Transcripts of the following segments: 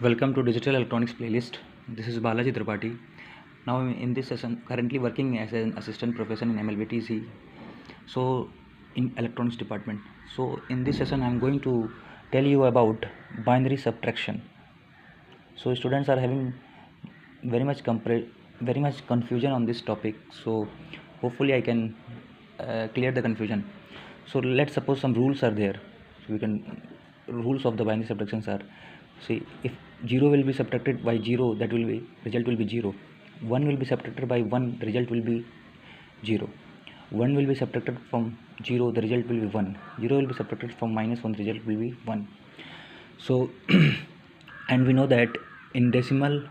Welcome to Digital Electronics Playlist. This is Balaji Tripathi. Now in this session, currently working as an assistant professor in MLBTC. So in electronics department. So in this session, I am going to tell you about binary subtraction. So students are having very much confusion on this topic. So hopefully I can clear the confusion. So let's suppose some rules are there. So we can rules of the binary subtractions are, see, if 0 will be subtracted by 0, that will be result will be 0. 1 will be subtracted by 1, the result will be 0. 1 will be subtracted from 0, the result will be 1. 0 will be subtracted from minus 1, the result will be 1. So and we know that in decimal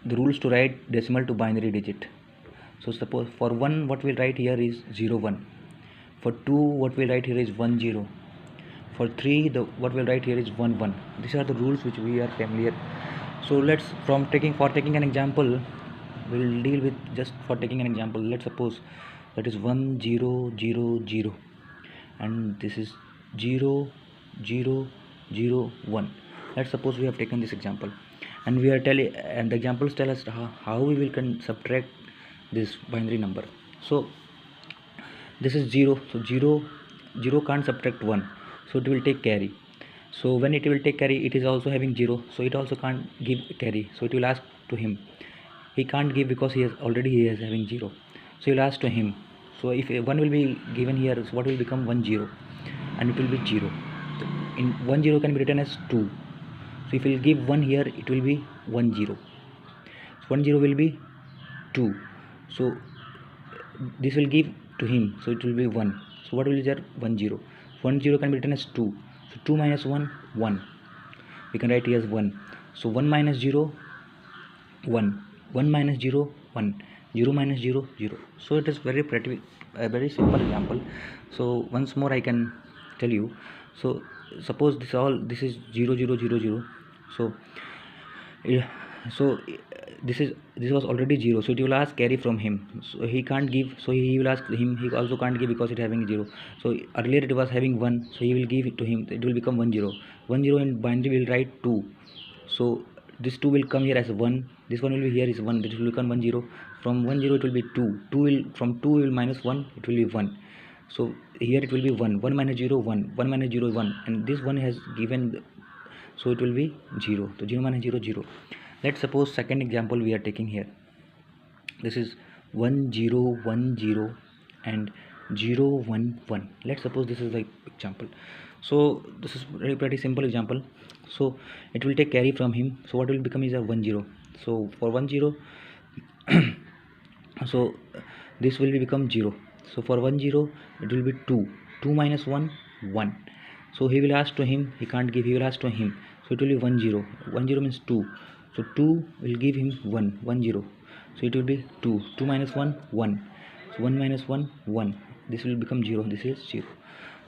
the rules to write decimal to binary digit. So suppose for 1 what we'll write here is 0 1. For 2 what we'll write here is 1 0. For 3 what we'll write here is 1 1. These are the rules which we are familiar. So let's taking an example, we'll deal with just for taking an example. Let's suppose that is 1 0 0 0 and this is 0 0 0 1. Let's suppose we have taken this example and we are telling, and the examples tell us how we will subtract this binary number. So this is 0, so 0 can't subtract 1, so it will take carry. So when it will take carry, it is also having 0, so it also can't give carry, so it will ask to him. He can't give because he is having 0, so he will ask to him. So if 1 will be given here, so what will become 1 0 and it will be 0. In 1 0 can be written as 2, so if we will give 1 here, it will be 1 0. So 1 0 will be 2, so this will give to him, so it will be 1. So what will be there? 1 0. 1 0 can be written as 2, so 2 minus 1 1, we can write here as 1. So 1 minus 0 1, 1 minus 0 1, 0 minus 0 0. So it is very pretty, a very simple example. So once more I can tell you. So suppose this is 0 0 0 0. So this was already 0, so it will ask carry from him. So he can't give, so he will ask him. He also can't give because it having 0. So earlier it was having 1, so he will give it to him, it will become 1 0. 1 0 in binary will write 2, so this 2 will come here as 1, this one will be here is 1, this will become 1 0. From 1 0 it will be 2, from 2 will minus 1, it will be 1. So here it will be 1, 1 minus 0 1, 1 minus 0 1, and this one has given, so it will be 0. So 0 minus 0 0. Let's suppose second example we are taking here. This is 1 0 1 0 and 0 1 1. Let's suppose this is the example. So this is very pretty simple example. So it will take carry from him. So what will become is a 1 0. So for 1 0 so this will become 0. So for 1 0 it will be 2, 2 minus 1 1. So he will ask to him, he can't give, he will ask to him, so it will be 1 0. 1 0 means 2, so 2 will give him 1 1 0, so it will be 2, 2 minus 1 1, so 1 minus 1 1, this will become 0, this is 0.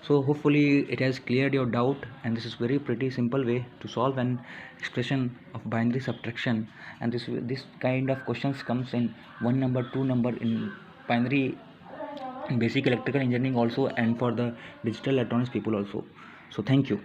So hopefully it has cleared your doubt, and this is very pretty simple way to solve an expression of binary subtraction. And this kind of questions comes in 1 number, 2 number, in binary, in basic electrical engineering also, and for the digital electronics people also. So thank you.